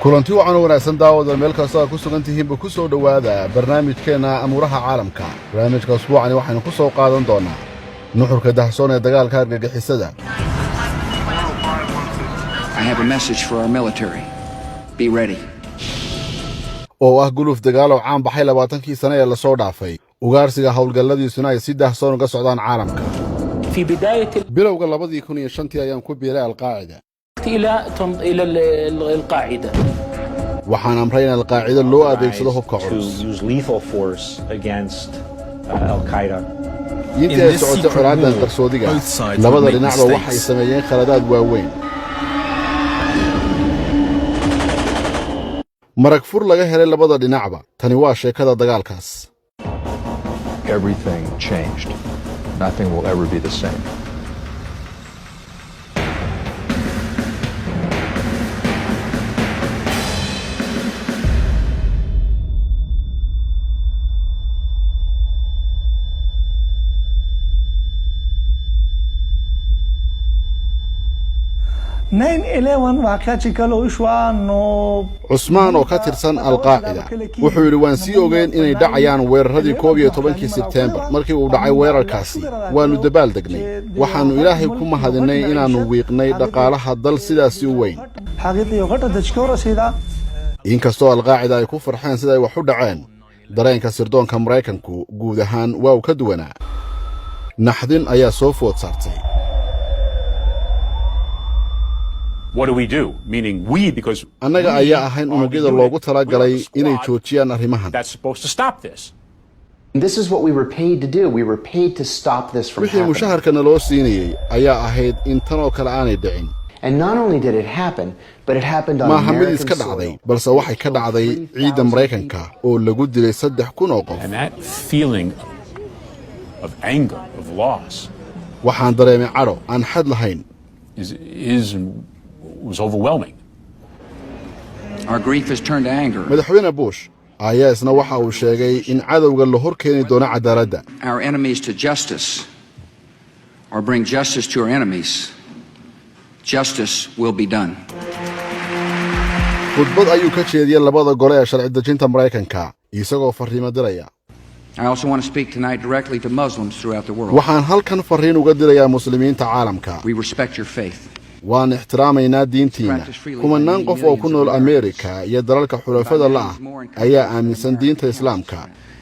kulanti wacan wanaagsan daawada meel kasta ku sugantihiinba ku soo dhawaada barnaamijkeena amuuraha caalamka. barnaamijka usbuucani waxaynu ku soo qaadan doonaa nuxurka dahsoon ee dagaalka argagixisada. I have a message for our military. Be ready. oo ah guluf dagaalo caan baxay 20kii sano ee la soo dhaafay. ugaarsiga hawlgalladiisuna ay si dahsoon uga socdaan caalamka. bilowga 2005 ayaan ku biiray al-qaacida. إلى القاعدة. waxaan amray in al-qaacida loo adeegsado hubka culus. To use lethal force against Al-Qaeda. intii ay socotay xoraadan qarsoodiga labada dhinacba waxay sameeyeen khaladaad waaweyn. marag fur laga helay labada dhinacba tani waa sheekada dagaalkaas. Everything changed. Nothing will ever be the same. cusmaan oo ka tirsan al-qaacida wuxuu yidhi waan sii ogeyn inay dhacayaan weeraradii 11kii Sebteembar markii uu dhacay weerarkaasi waanu dabaal degnay waxaanu ilaahay ku mahadinay inaanu wiiqnay dhaqaalaha dal sidaasi u weyn. inkastoo al-qaacida ay ku farxeen sida ay wax u dhaceen dareenka sirdoonka Mareykanku guud ahaan waa ka duwanaa. naxdin ayaa soo food saartay. What do we do? Meaning we, because annaga ayaa ahayn unugyada loogu talagalay inay joojiyaan arrimahan. That's supposed to stop this. This is what we were paid to do. We were paid to stop this from wixii happening. mushaharkana loo siinayay ayaa ahayd in tan oo kale aanay dhicin. And not only did it happen, but it happened on maaha mid American iska dhacday soil. balse waxay ka dhacday ciidan Mareykanka oo lagu dilay 3,000 oo qof. And that feeling of anger, of loss, waxaan dareemay caro aan xad lahayn. was overwhelming. Our grief has turned to anger. madaxweyne Bush ayaa isna waxa uu sheegay in cadawga la hor keeni doono cadaaladda. Our enemies to justice, or bring justice to our enemies. Justice will be done. khudbad ayuu ka jeediyay labada gole ee sharci dejinta Mareykanka isagoo fariimo diraya. I also want to speak tonight directly to Muslims throughout the world. waxaan halkan fariin uga dirayaa muslimiinta caalamka. We respect your faith. waan ixtiraamaynaa diintiina. kumanaan qof oo ku nool Ameerika iyo dalalka xulafada la ah ayaa aaminsan diinta Islaamka.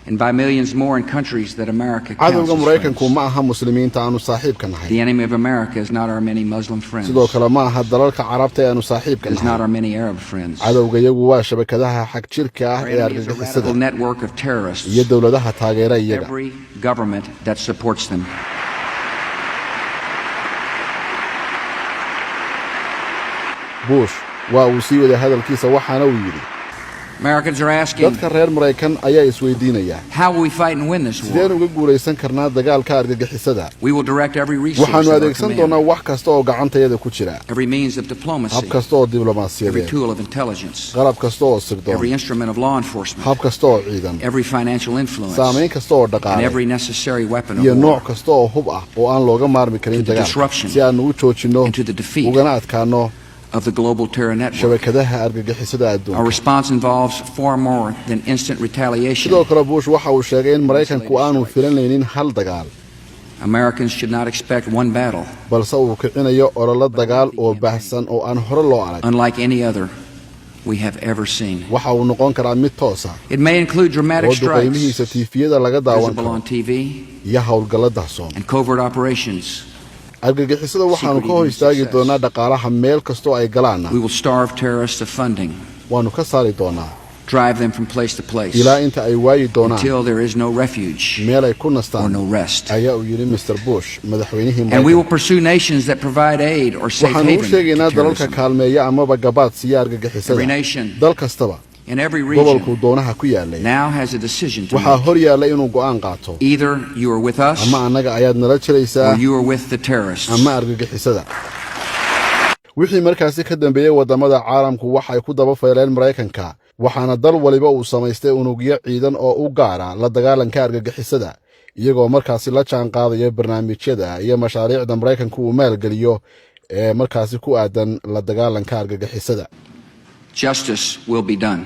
And by millions more in countries that America counts cadawga as Mareykanku friends. ma aha muslimiinta aanu saaxiibka nahay. The enemy of America is not our many Muslim friends. sidoo kale ma aha dalalka carabta ee aanu saaxiibka It is not nahay. our many Arab friends. cadawga iyagu waa shabakadaha xag jirka ah Our ee enemy is a radical argagixisada network of terrorists. iyo dawladaha taageera iyaga. Every government that supports them. Bush waa uu sii waday hadalkiisa waxaana uu yidhi Americans are asking, dadka reer Mareykan ayaa isweydiinaya how will we fight and win this sideen war? uga guulaysan karnaa dagaalka argagixisada. We will direct every resource waxaanu at our adeegsan command, doonaa wax kasta oo gacantayada ku jira. every means of diplomacy, hab kasta oo every diblomaasiyadeed tool of intelligence, qalab kasta oo every sirdoon instrument of law enforcement, hab kasta oo ciidan every financial influence, saamayn kasta oo and dhaqaale every necessary weapon of iyo nooc war kasta oo hub ah oo aan looga maarmi karin To the dagaalka disruption si aanu u joojinno and to the defeat ugana adkaano of the global terror network. shabakadaha argagixisada Our adduunka. response involves far more than instant retaliation. sidoo kale Bush waxa uu sheegay in Mareykanku aanu filanaynin hal dagaal Americans should not expect one battle, balse uu kicinayo olole dagaal oo baahsan oo aan hore loo arag. unlike any other we have ever seen. waxa uu noqon karaa mid toos ah It may include dramatic oo duqeymihiisa strikes tiifiyada laga daawan visible karo on TV iyo hawlgalla dahsoon. and covert operations. argagixisada waxaanu ka hor istaagi doonaa dhaqaalaha meel kastoo ay galaanna We will starve terrorists of funding, waanu ka saari doonaa drive them from place to place ilaa inta ay waayi doonaan until there is no refuge meel ay ku or nastaan no rest. ayaa uu yidhi Mr. Bush madaxweynihii And we will Mareykanka. pursue nations that provide aid or safe waxaanu u haven sheegaynaa to dalalka terrorism. kaalmeeya amaba gabaad siiya Every argagixisada. nation dal kastaba in every gobolku region doonaha ku yaalay now has a decision to waxaa make. hor yaalla inuu go'aan qaato. Either you are with us ama annaga ayaad nala jiraysaa or you are with the terrorists. ama argagixisada. wixii markaasi ka dambeeyay wadamada caalamku waxay ku daba fayleen Mareykanka waxaana dal waliba uu samaystay unugyo ciidan oo u gaara la dagaalanka argagixisada iyagoo markaasi la jaan qaadaya barnaamijyada iyo mashaariicda Mareykanku uu maalgeliyo ee markaasi ku aadan la dagaalanka argagixisada. justice will be done.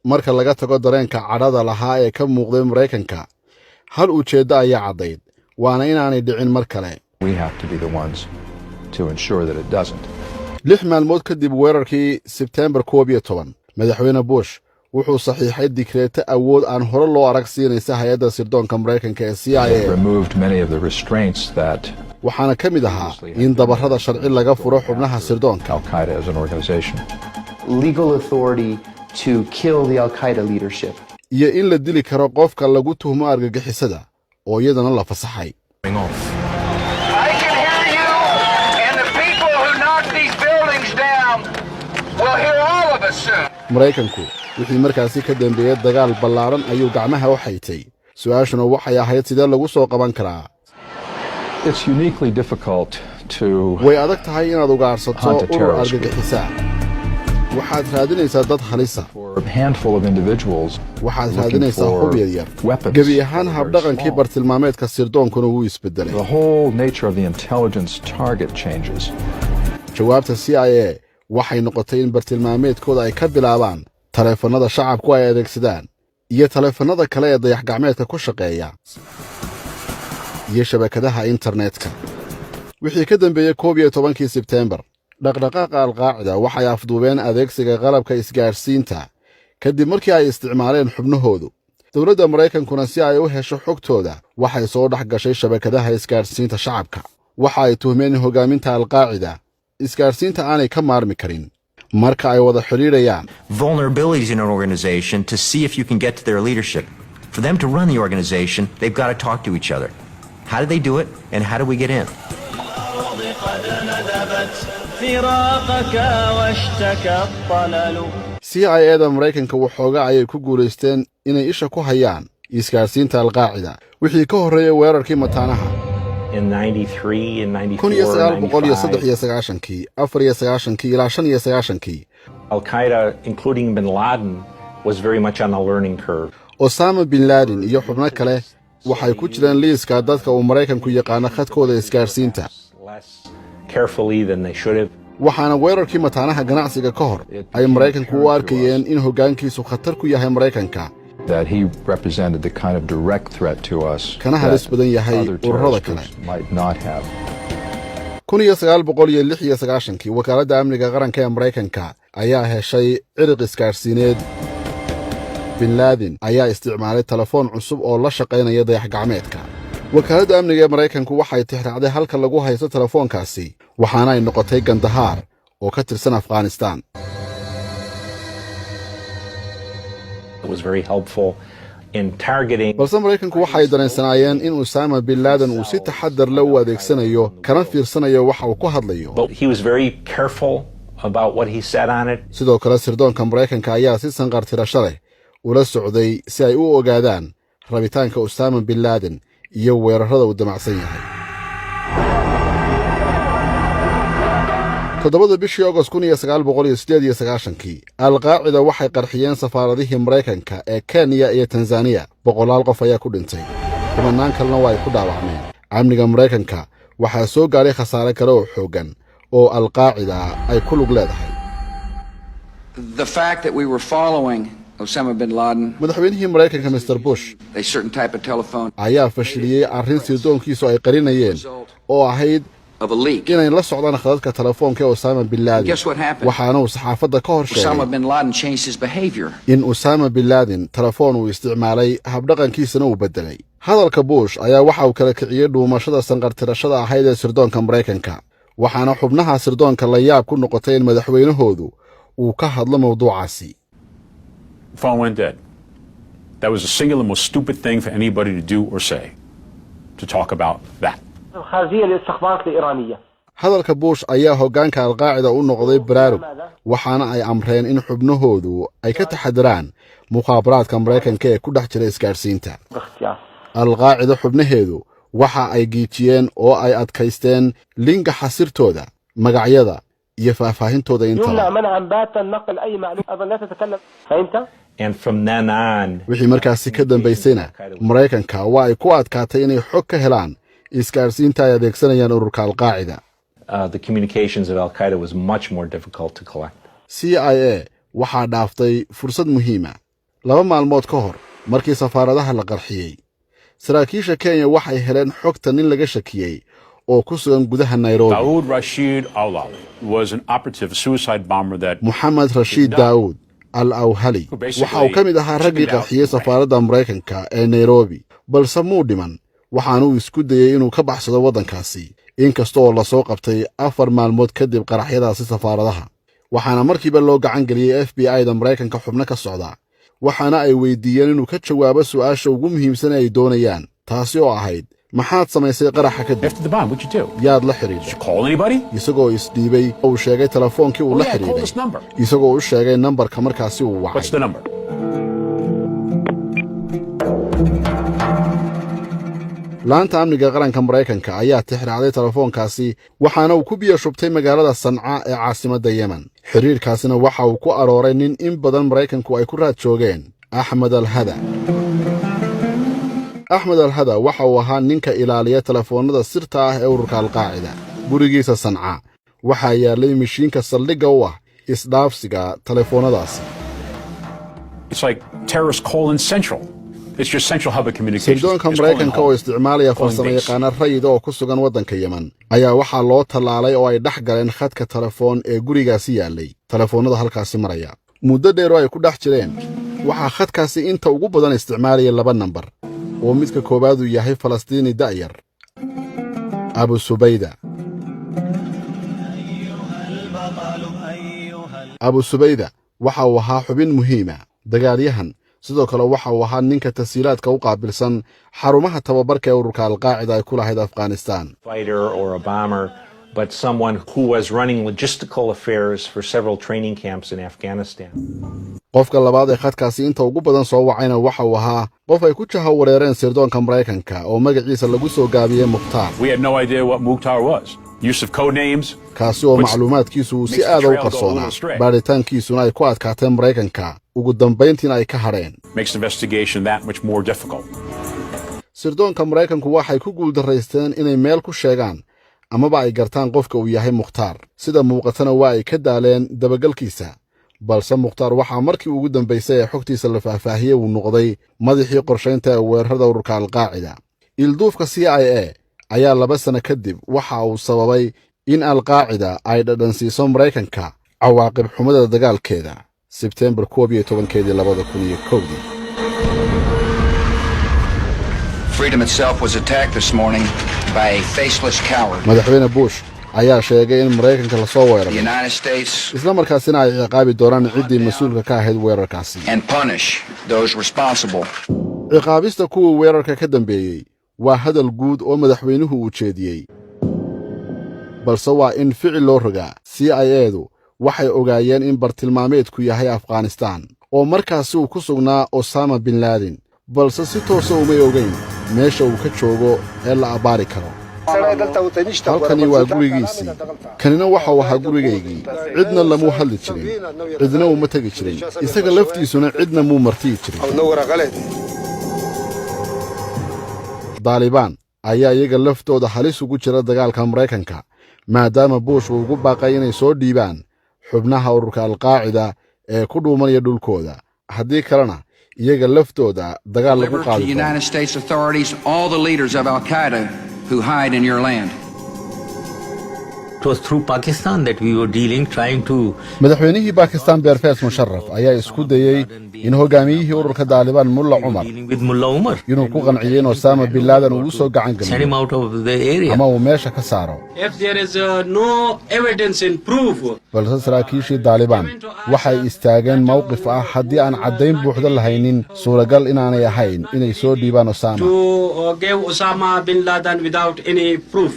marka laga tago dareenka cadhada lahaa ee ka muuqday Mareykanka hal ujeeddo ayaa caddayd waana inaanay dhicin mar kale. We have to be the ones to ensure that it doesn't. 6 maalmood kadib weerarkii September 11 madaxweyne Bush wuxuu saxiixay dikreeto awood aan hore loo arag siinaysa hay'adda sirdoonka Mareykanka ee CIA. Removed many of the restraints that waxaana ka mid ahaa in dabarrada sharci laga furo xubnaha sirdoonka. Al-Qaeda as an organization. Legal authority to kill the Al-Qaeda leadership. iyo in la dili karo qofka lagu tuhmo argagixisada oo iyadana la fasaxay. I can hear you, and the people who knock these buildings down will hear all of us soon. Mareykanku wixii markaasi ka dambeeyay dagaal ballaaran ayuu gacmaha u xaytay. Su'aashuna waxay ahayd sidee lagu soo qaban karaa. It's uniquely difficult to way adag tahay inaad ugaarsato urur argagixisa. waxaad raadinaysaa dad halisa. a handful of individuals waxaad raadinaysaa hub yar. gebi ahaan habdhaqankii bartilmaameedka sirdoonkuna wuu isbedelay. The whole nature of the intelligence target changes. jawaabta CIA waxay noqotay in bartilmaameedkooda ay ka bilaabaan taleefannada shacabku ay adeegsadaan iyo taleefannada kale ee dayax-gacmeedka ku shaqeeya iyo shabakadaha internetka. wixii ka dambeeyay 11 September dhaqdhaqaaqa Al-Qaacida waxay afduubeen adeegsiga qalabka isgaarsiinta kadib markii ay isticmaaleen xubnahoodu. dowladda Mareykankuna si ay u hesho xogtooda waxay soo dhex gashay shabakadaha isgaarsiinta shacabka. waxa ay tuhmeen hogaaminta Al-Qaacida isgaarsiinta aanay ka maarmi karin marka ay wada xiriirayaan. Vulnerabilities in an organization to see if you can get to their leadership. For them to run the organization, they've got to talk to each other. How do they do it, and how do we get in? CIA-da Mareykanka waxooga ayay ku guulaysteen inay isha ku hayaan isgaarsiinta Al-Qaacida wixii ka horreeyay weerarkii mataanaha. In 93 and 94 1993 ilaa 95 Al-Qaeda, including bin Laden, was very much on a learning curve. Osama bin Laden iyo xubno kale waxay ku jireen liiska dadka uu Mareykanku yaqaano khadkooda isgaarsiinta. Carefully than they should have. waxaana weerarkii mataanaha ganacsiga ka hor ay Mareykanku u arkayeen in hoggaankiisu khatar ku yahay Mareykanka. That he represented the kind of direct threat to us kana halis badan yahay ururada kale. Might not have. 1996 wakaaladda amniga qaranka ee Mareykanka ayaa heshay ciriq isgaarsiineed. bin Laden ayaa isticmaalay telefoon cusub oo la shaqaynaya dayax-gacmeedka. wakaaladda amniga ee Mareykanku waxay tixraacday halka lagu haysto telefoonkaasi waxaana ay noqotay Kandahar oo ka tirsan Afghanistan. It was very helpful in targeting. balse Mareykanku waxay dareensanaayeen in Osama bin Laden uu si taxadar leh u adeegsanayo kana fiirsanayo waxa uu ku hadlayo. But he was very careful about what he said on it. sidoo kale sirdoonka Mareykanka ayaa si sanqartirasho leh ula socday si ay u ogaadaan rabitaanka Osama bin Laden iyo weerarada uu damacsan yahay. 7 bishii August 1998 Al-Qaacida waxay qarxiyeen safaaradihii Mareykanka ee Kenya iyo Tanzania. boqolaal qof ayaa ku dhintay. kumanaan kalena waa ay ku dhaawacmeen. amniga Mareykanka waxaa soo gaaray khasaare kale oo xoogan oo Al-Qaacida ay ku lug leedahay. The fact that we were following Osama bin Laden, madaxweynihii Mareykanka Mr. Bush a certain type of telephone, ayaa fashiliyay arrin sirdoonkiisu ay qarinayeen oo ahayd of a leak. inay la socdaan khadadka telefoonka ee Osama bin Laden. Guess what happened? waxaana uu saxaafadda ka hor Osama sheegay bin Laden changed his behavior. in Osama bin Laden telefoon uu isticmaalay habdhaqankiisana uu bedelay. hadalka Bush ayaa waxa uu kala kiciyay dhuumashada sanqartirashada ahayd ee sirdoonka Mareykanka. waxaana xubnaha sirdoonka la yaab ku noqotay in madaxweynahoodu uu ka hadlo mawduucaasi. The phone went dead. That was the single most stupid thing for anybody to do or say, to talk about that. hadalka Bush ayaa hoggaanka Al-Qaacida u noqday baraarug waxaana ay amreen in xubnahoodu ay ka taxadaraan mukhaabaraadka Mareykanka ee ku dhex jira isgaarsiinta. Al-Qaacida xubnaheedu waxa ay giijiyeen oo ay adkaysteen linka xasirtooda magacyada iyo faahfaahintooda intaba. And from then on, wixii markaasi ka dambaysayna Mareykanka waa ay ku adkaatay inay xog ka helaan isgaarsiinta ay adeegsanayaan ururka Al-Qaacida. the communications of Al-Qaeda was much more difficult to collect. CIA waxaa dhaaftay fursad muhiima 2 maalmood ka hor markii safaaradaha la qarxiyay saraakiisha Kenya waxay heleen xogta nin laga shakiyay oo ku sugan gudaha Nairobi. Daoud Rashid Al-Awhali was an operative suicide bomber that Muhammad Rashid Daoud Al-Awhali waxa uu ka mid ahaa raggii qarxiyay safaaradda Mareykanka ee Nairobi balse muu dhiman waxaanu isku dayay inuu ka baxsado waddankaasi inkastoo la soo qabtay 4 maalmood kadib qaraxyadaasi safaaradaha waxaana markiiba loo gacan galiyay FBI-da Mareykanka xubno ka socda waxaana ay weydiiyeen inuu ka jawaabo su'aasha ugu muhiimsan ay doonayaan taasi oo ahayd maxaad samaysay qaraxa kadib yaad la xiriiray isagoo isdhiibay uu sheegay telefoonkii uu la xiriiray isagoo u sheegay nambarka markaasi uu wacay laanta amniga qaranka Mareykanka ayaa tixraacday telefoonkaasi waxaana uu ku biyo shubtay magaalada Sanca ee caasimadda Yemen xiriirkaasina waxa uu ku arooray nin in badan Mareykanku ay ku raad joogeen Ahmed Al-Hada Ahmed Al-Hada waxa uu ahaa ninka ilaaliya telefoonada sirta ah ee ururka Al-Qaacida gurigiisa Sanca waxa yaalay mishiinka saldhigga u ah isdhaafsiga telefoonadaasi It's like terrorist calling central. It's your central hub of communication. Sirdoonka Mareykanka oo isticmaalaya farsamo yaqaan rayid oo ku sugan waddanka Yemen ayaa waxa loo talaalay oo ay dhex galeen khadka telefoon ee gurigaasi yaalay telefoonada halkaasi maraya muddo dheer oo ay ku dhex jireen waxa khadkaasi inta ugu badan isticmaalaya 2 nambar oo midka koobaad uu yahay Falastiini da'yar Abu Subayda Abu Subayda waxa uu ahaa xubin muhiima dagaalyahan sidoo kale waxa uu ahaa ninka tasiilaadka u qaabilsan xarumaha tababarka ee ururka Al-Qaacida ay ku lahayd Afghanistan Fighter or a bomber, but someone who was running logistical affairs for several training camps in Afghanistan. qofka labaad ee khadkaasi inta ugu badan soo wacayna waxa uu ahaa qof ay ku jaha wareereen sirdoonka Mareykanka oo magaciisa lagu soo gaabiyay Mukhtaar. We had no idea what Mukhtar was. Use of code names. kaasi oo macluumaadkiisu si aad u qarsoonaa baaritaankiisuna ay ku adkaateen Mareykanka ugu dambeyntiina ay ka hareen. Makes investigation that much more difficult. sirdoonka Mareykanku waxay ku guuldareysteen inay meel ku sheegaan amaba ay gartaan qofka uu yahay Mukhtaar sida muuqatana waa ay ka daaleen dabagalkiisa balse Mukhtaar waxa markii ugu dambeysay xogtiisa la faahfaahiyay uu noqday madaxii qorsheynta ee weerarada ururka Al-Qaacida ilduufka CIA ayaa 2 sano kadib waxa uu sababay in Al-Qaacida ay dhadhansiiso Mareykanka cawaaqib xumada dagaalkeeda September 12, 2001 Freedom itself was attacked this morning by a faceless coward. madaxweyne Bush ayaa sheegay in Mareykanka la soo The weeraray United States isla markaasina ay ciqaabi doonaan ciddii mas'uulka ka ahayd weerarkaasi and punish those responsible. ciqaabista kuwa weerarka ka dambeeyay waa hadal guud oo madaxweynuhu uu jeediyey balse waa in ficil loo rogaa CIA-du waxay ogaayeen in bartilmaameedku yahay Afghanistan oo markaasi uu ku sugnaa Osama bin Laden balse si toos ah uma ogeyn meesha uu ka joogo ee la abaari karo halkani waa gurigiisii kanina waxa uu ahaa gurigaygii cidna lamu hadli jirin cidna uma tagi jirin isaga laftiisuna cidna muu martii jirin Taliban ayaa iyaga laftooda halis ugu jira dagaalka Mareykanka maadaama Bush uu ugu baaqay inay soo dhiibaan xubnaha ururka Al-Qaacida ee ku dhuumanaya dhulkooda haddii kalena iyaga laftooda dagaal lagu qaadi doono United States authorities all the leaders of Al-Qaeda who hide in your land. It was through Pakistan that we were dealing, trying to... madaxweynihii Pakistan Pervez Musharraf ayaa isku dayay in hogaamiyihii ururka Taliban Mullah Umar inuu ku qanciyay in Osama bin Laden uu soo gacan geliyo ama uu meesha ka saaro If there is no evidence and proof, balse saraakiishii Taliban waxay istaageen mowqif ah haddii aan caddayn buuxda lahaynin suuragal inaanay ahayn inay soo dhiibaan Osama to give Osama bin Laden without any proof.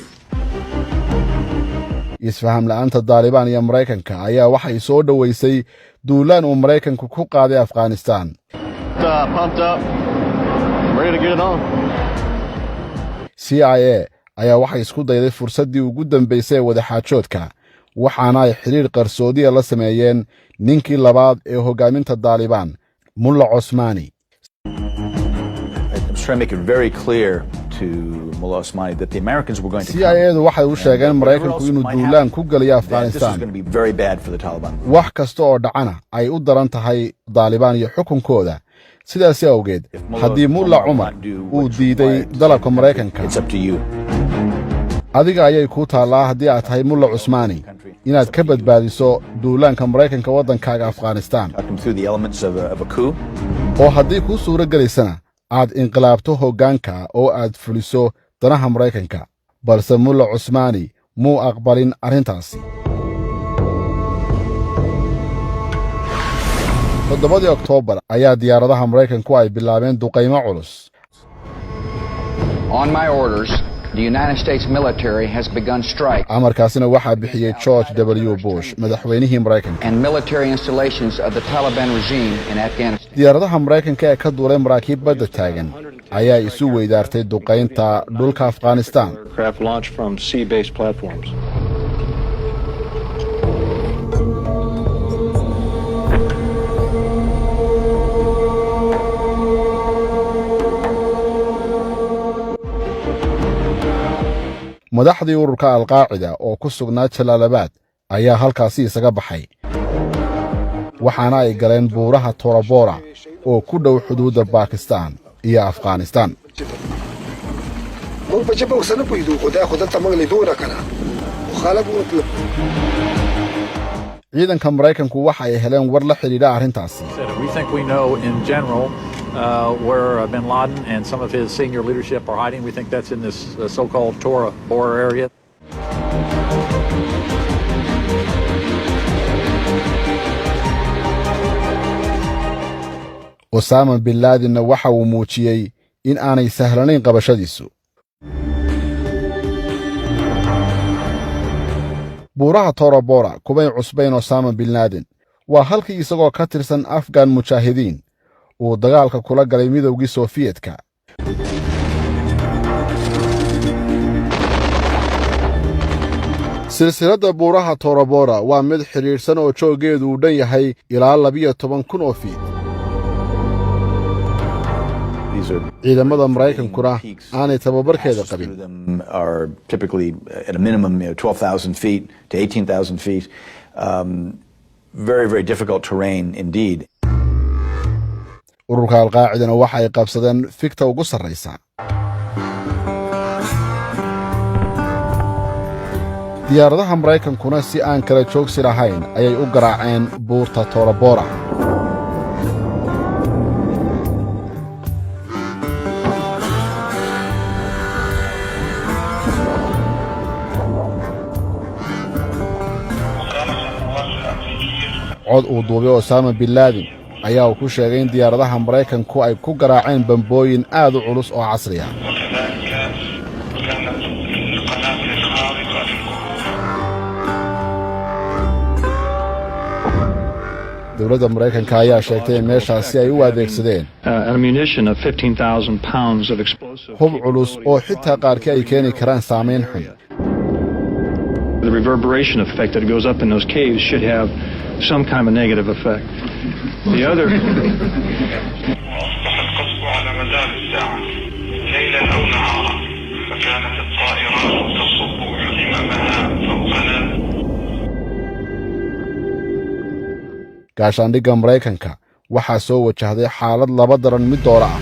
isfaham la'aanta Taliban iyo Mareykanka ayaa waxay soo dhaweysay duulaan uu Mareykanku ku qaaday Afghanistan. CIA ayaa waxay isku dayday fursaddii ugu dambeysay ee wadaxaajoodka waxaana ay xiriir qarsoodiya la sameeyeen ninkii labaad ee hogaaminta Taliban Mullah Osmani. I'm trying to make it very clear to Mullah Osmani that the Americans were going to CIA-du waxay u sheegeen Maraykanku inuu duulaan ku galiyo Afghanistan. going to be very bad for the Taliban. wax kasta oo dhacana ay u daran tahay Taliban iyo xukunkooda. sidaas awgeed haddii Mullah Umar uu diiday dalabka Maraykanka, It's up to you. adiga ayay ku taalaa haddii aad tahay Mullah Usmani inaad ka badbaadiso duulaanka Maraykanka waddankaaga Afghanistan. Talk them through the elements of a coup. oo haddii kuu suura gelaysana aad inqilaabto hoggaanka oo aad fuliso danaha Maraykanka. balse Mullah Usmani muu aqbalin arrintaasi. 7 Oktoobar ayaa diyaaradaha Maraykanku ay bilaabeen duqaymo culus. On my orders, the United States military has begun strike amarkaasina waxaa bixiyey George W. Bush, madaxweynihii Maraykanka. and military installations of the Taliban regime in Afghanistan. diyaaradaha Maraykanka ee ka duulay maraakiib badda taagan ayaa isu weydaartay duqaynta dhulka Afghanistan. Aircraft launched from sea-based platforms. madaxdii ururka Al-Qaacida oo ku sugnaa Jalalabad ayaa halkaasi isaga baxay, waxaana ay galeen buuraha Tora Bora oo ku dhow xuduudda Pakistan iyo Afghanistan. ciidanka Maraykanku waxa ay heleen war la xiriira arrintaasi. We think we know in general where bin Laden and some of his senior leadership are hiding. We think that's in this so-called Tora Bora area. Osama bin Laden waxa uu muujiyey in aanay sahlanayn qabashadiisu. buuraha Tora Bora kubay cusbayn Osama bin Laden waa halkii isagoo ka tirsan Afghan mujaahidiin uu dagaalka kula galay midowgii Soofiyeedka. silsiladda buuraha Tora Bora waa mid xiriirsan oo joogeedu u dhan yahay ilaa 12,000 oo fiit. ciidamada Maraykankuna aanay tababarkeeda qabin. Are typically at a minimum 12,000 feet to 18,000 feet. Very, very difficult terrain indeed. ururka Al-Qaacidana waxa ay qabsadeen fikta ugu sarreysa. diyaaradaha Maraykankuna si aan kala joogsi lahayn ayay u garaaceen buurta Tora Bora. cod uu duubay Osama bin Laden ayaa uu ku sheegay in diyaaradaha Maraykanku ay ku garaaceen bambooyin aad u culus oo casri ah. dowladda Maraykanka ayaa sheegtay in meeshaasi ay u adeegsadeen ammunition of 15,000 pounds of explosive. hub culus oo xitaa qaarkii ay keeni karaan saameyn xun. The reverberation effect that goes up in those caves should have some kind of negative effect. The other gaashaandhigga Maraykanka waxaa soo wajahday xaalad laba daran mid doora ah.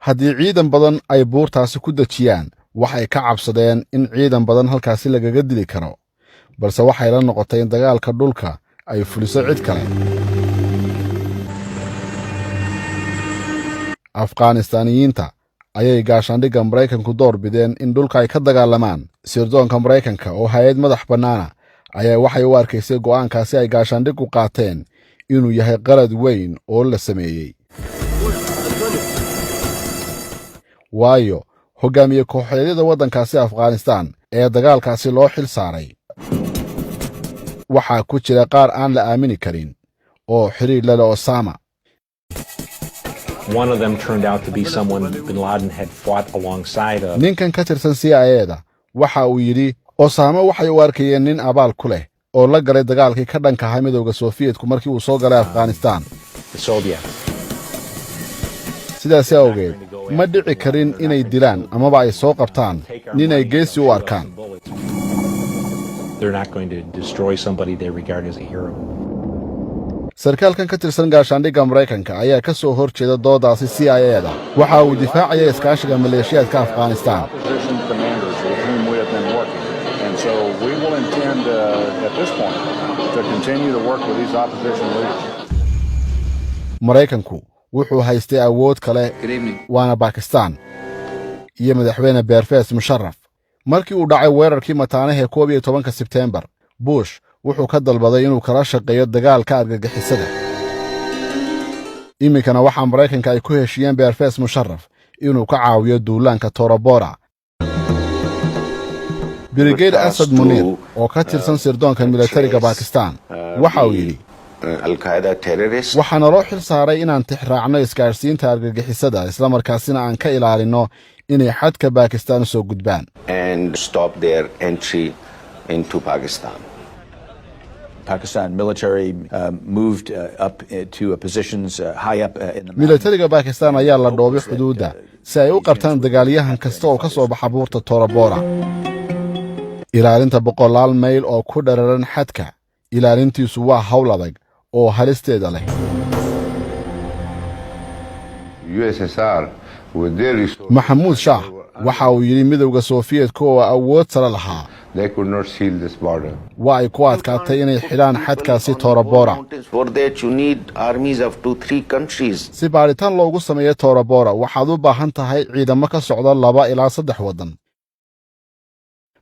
haddii ciidan badan ay buurtaasi ku dajiyaan waxay ka cabsadeen in ciidan badan halkaasi lagaga dili karo, balse waxay la noqotay in dagaalka dhulka ay fuliso cid kale. Afghaanistaaniyiinta ayay gaashaandhigga Maraykanku door bideen in dhulka ay ka dagaalamaan. sirdoonka Maraykanka oo hay'ad madax bannaana ayaa waxay u arkaysay go'aankaasi ay gaashaandhiggu qaateen inuu yahay qalad weyn oo la sameeyey. waayo hogaamiye kooxeedyada waddankaasi Afghanistan ee dagaalkaasi loo xil saaray waxaa ku jira qaar aan la aamini karin oo xiriir la leh Osama. One of them turned out to be someone bin Laden had fought alongside of. ninkan ka tirsan CIA-da waxa uu yidhi Osama waxay u arkayeen nin abaal ku leh oo la galay dagaalkii ka dhanka ahaa midowga Soofiyeedku markii uu soo galay Afghanistan. The Soviets. sidaas awgeed ma dhici karin inay dilaan amaba ay soo qabtaan nin ay geesi u arkaan. They're not going to destroy somebody they regard as a hero. sarkaalkan ka tirsan gaashaandhigga Maraykanka ayaa ka soo hor jeeda doodaasi CIA-da waxa uu difaacaya iskaashiga maleeshiyaadka Afghanistan. So we will intend at this point to continue to work with these opposition leaders. Maraykanku wuxuu haystay awood kale waana Pakistan iyo madaxweyne Pervez Musharraf. Markii uu dhacay weerarkii mataanaha 11 Sebtembar, Bush wuxuu ka dalbaday inuu kala shaqeeyo dagaalka argagixisada. Iminkana waxaa Maraykanka ay ku heshiiyeen Pervez Musharraf inuu ka caawiyo duulaanka Tora Bora. Brigade Asad Munir oo ka tirsan sirdoonka militariga Pakistan waxa uu yiri Al-Qaeda terrorists waxaana loo xil saaray inaan tixraacno iskaarsiinta argagixisada isla markaasina aan ka ilaalino inay xadka Pakistan soo gudbaan and stop their entry into Pakistan. Pakistan military moved up to positions high up in the militariga Pakistan ayaa la dhoobay xuduudda si ay u qabtaan dagaalyahan kasta oo ka soo baxa buurta Tora Bora. ilaalinta boqolaal mayl oo ku dhararan xadka ilaalintiisu waa hawl adag oo halisteeda leh. USSR with their Mahmoud Shah waxa uu yiri midowga Sofiyeedka oo awood sare lahaa they could not seal this border. waa ay ku adkaatay inay xidhaan xadkaasi Tora Bora. For that you need armies of 2-3 countries. si baaritaan loogu sameeyo Tora Bora waxaad u baahan tahay ciidamo ka socda 2 ilaa 3 wadan.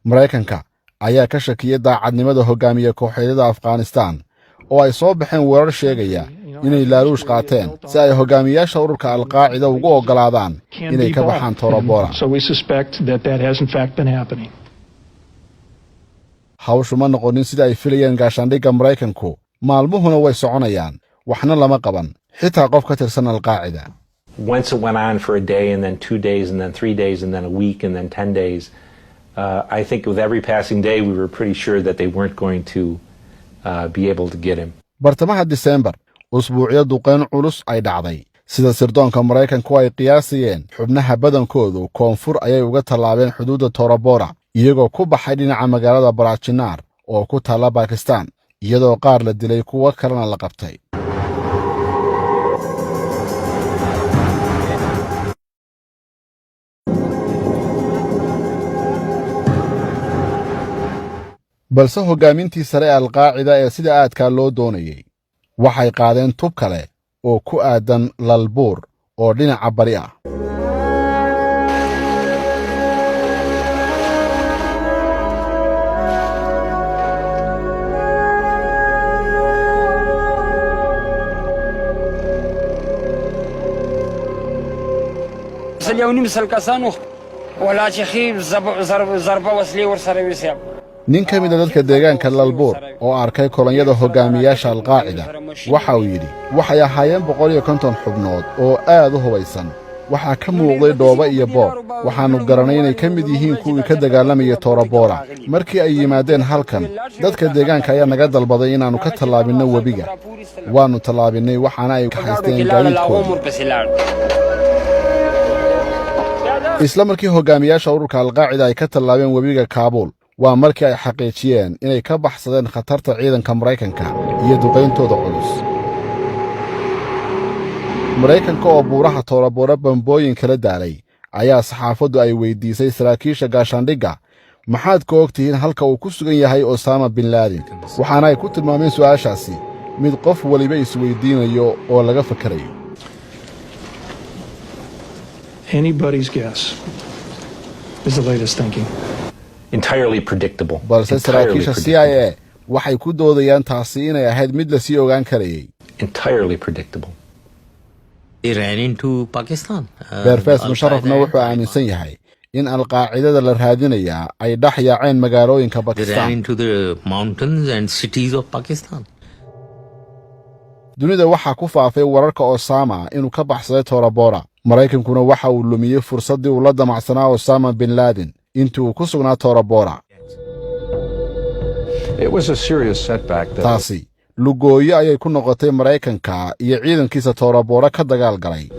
Maraykanka ayaa ka shakiyay daacadnimada hogaamiye kooxeedada Afghanistan oo ay soo baxeen weerar sheegaya inay laaluush qaateen si ay hogaamiyaasha ururka Al-Qaacida ugu ogolaadaan inay ka baxaan Tora Bora. So we suspect that has in fact been happening. hawshu ma noqonin sida ay filayeen gaashaandhigga Maraykanku maalmuhuna way soconayaan waxna lama qaban xitaa qof ka tirsan Al-Qaacida. Once it went on for a day and then 2 days and then 3 days and then a week and then 10 days. I think with every passing day we were pretty sure that they weren't going to be able to get him. bartamaha December usbuucyo duqeyn culus ay dhacday sida sirdoonka Maraykanku ay qiyaasayeen xubnaha badankoodu koonfur ayay uga tallaabeen xuduudda Tora Bora iyagoo ku baxay dhinaca magaalada Barachinar oo ku taala Pakistan iyadoo qaar la dilay kuwa kalena la qabtay. balse hogaamintii sare Al-Qaacida ee sida aadka loo doonayay waxay qaadeen tub kale oo ku aadan Lalbur oo dhinaca bari ah. nin ka mid ah dadka deegaanka Lalbur oo arkay kolonyada hogaamiyaasha Al-Qaacida waxa uu yiri waxay ahaayeen 150 xubnood oo aad u hubaysan waxa ka muuqday dhooba iyo boob waxaanu garanay inay ka mid yihiin kuwii ka dagaalamaya Tora Bora. markii ay yimaadeen halkan dadka deegaanka ayaa naga dalbaday inaanu ka tallaabino webiga waanu tallaabinay waxaana ay ka haysteen gaadiidkooda. isla markii hogaamiyaasha ururka Al-Qaacida ay ka tallaabeen webiga Kaabul waa markii ay xaqiijiyeen inay ka baxsadeen khatarta ciidanka Maraykanka iyo duqeyntooda culus. Maraykanka oo buuraha Tora Bora bambooyin kala daalay ayaa saxaafaddu ay weydiisay saraakiisha gaashaandhigga maxaad ka ogtihiin halka uu ku sugan yahay Osama bin Laden waxaana ay ku tilmaameen su'aashaasi mid qof waliba isweydiinayo oo laga fakarayo. Anybody's guess is the latest thinking. Entirely predictable. balse saraakiisha CIA waxay ku doodayaan taasi inay ahayd mid la sii ogaan karayay. Entirely predictable. They ran into Pakistan. Pervez Musharrafna wuxuu aaminsan yahay in Al-Qaacidada la raadinaya ay dhex yaaceen magaalooyinka They ran Pakistan. into the mountains and cities of Pakistan. dunida waxaa ku faafay wararka Osama inuu ka baxsaday Tora Bora. Maraykankuna waxa uu lumiyay fursaddii uu la damacsanaa Osama bin Laden intii uu ku sugnaa Tora Bora. It was a serious setback that taasi lugooyo ayay ku noqotay Maraykanka iyo ciidankiisa Tora Bora ka dagaal galay.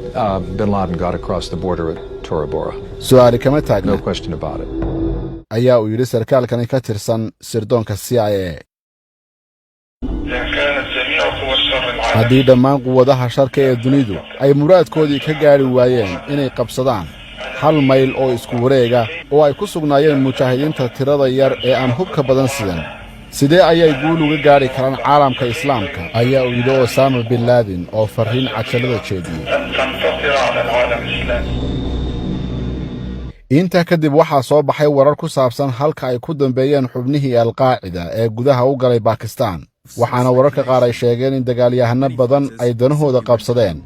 Bin Laden got across the border at Tora Bora. Su'aali kama taagna. No question about it. Ayaa uu yidhi sarkaalkani ka tirsan sirdoonka CIA. haddii dhammaan quwadaha sharka ee dunidu ay muraadkoodii ka gaari waayeen inay qabsadaan hal mayl oo isku wareega oo ay ku sugnaayeen mujaahidiinta tirada yar ee aan hubka badan sidan sidee ayay guul uga gaari karaan caalamka islaamka ayaa uu yidhi Osama bin Laden oo fariin cajalada jeediyey. inta kadib waxaa soo baxay warar ku saabsan halka ay ku dambeeyeen xubnihii al-Qaacida ee gudaha u galay Pakistan. waxaana wararka qaar ay sheegeen in dagaalyahano badan ay danahooda qabsadeen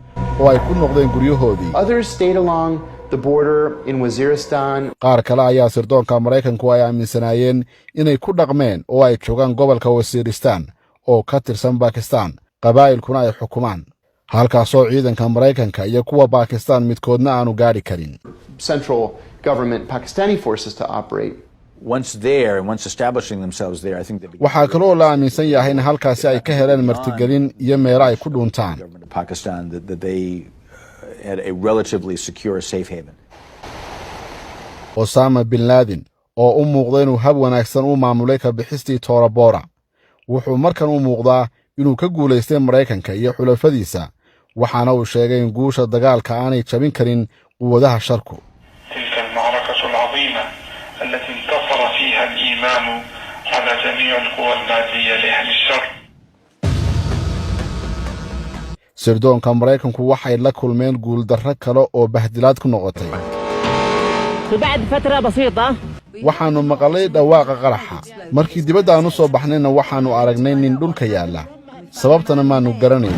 oo ay ku noqdeen guryahoodii. Others stayed along the border in Waziristan. qaar kale ayaa sirdoonka Maraykanku ay aaminsanaayeen inay ku dhaqmeen oo ay joogaan gobolka Waziristan oo ka tirsan Pakistan qabaa'ilkuna ay xukumaan halkaasoo ciidanka Maraykanka iyo kuwa Pakistan midkoodna aanu gaari karin. Central government Pakistani forces to operate. Once there and once establishing themselves there, I think they waxaa kaloo la aaminsan yahay in halkaasi ay ka heleen martigelin iyo meelo ay ku dhuntaan. Pakistan that they had a relatively secure safe haven. Osama bin Laden oo u muuqday inuu hab wanaagsan u maamulay ka bixistii Tora Bora wuxuu markan u muuqdaa inuu ka guulaystay Maraykanka iyo xulafadiisa waxaana uu sheegay in guusha dagaalka aanay jabin karin quwadaha sharku. التي انتصر فيها الإيمان على جميع القوى المادية لأهل الشر. sirdoonka Maraykanku waxay la kulmeen guul darro kale oo bahdilaad ku noqotay. بعد فترة بسيطة waxaanu maqalay dhawaaqa qaraxa markii dibadda aanu soo baxnayna waxaanu aragnay nin dhulka yaala sababtana maanu garanayn.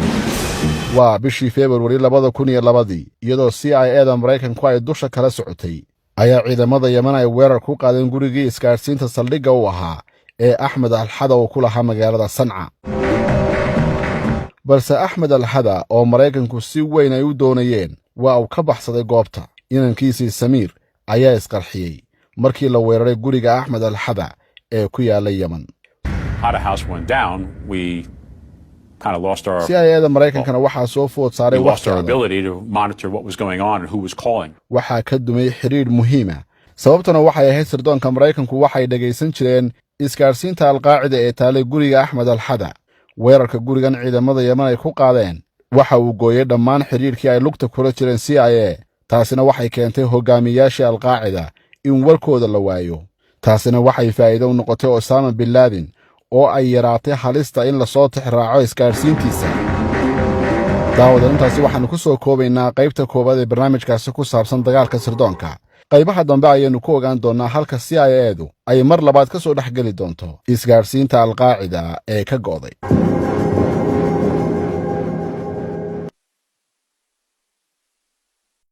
waa bishii February 2002 iyadoo CIA-da Maraykanku ay dusha kala socotay ayaa ciidamada Yemen ay weerar ku qaadeen gurigii isgaarsiinta saldhigga u ahaa ee Ahmed al-Hada oo ku lahaa magaalada Sanca. balse Ahmed al-Hada oo Maraykanku si weyn ay u doonayeen waa uu ka baxsaday goobta. inankiisii Samir ayaa isqarxiyey markii la weeraray guriga Ahmed al-Hada ee ku yaala Yemen. CIA-da Maraykankana waxaa soo food saaray waxaa ka dumay xiriir muhiima sababtuna waxay ahayd sirdoonka Maraykanku waxay dhagaysan jireen isgaarsiinta al-Qaacida ee taalay guriga Ahmed al-Hada. weerarka gurigan ciidamada Yemen ay ku qaadeen waxa uu gooyay dhammaan xiriirkii ay lugta kula jireen CIA. taasina waxay keentay hogaamiyaashii al-Qaacida in warkooda la waayo. taasina waxay faa'iido u noqotay Osama bin Laden oo ay yaraatay halista in la soo tixraaco isgaarsiintiisa. daawadan intaasi waxaanu ku soo koobaynaa qaybta koobaad ee barnaamijkaasi ku saabsan dagaalka sirdoonka. qaybaha dambe ayaanu ku ogaan doonaa halka CIA-du ay mar labaad ka soo dhexgeli doonto isgaarsiinta al-Qaacida ee ka go'day.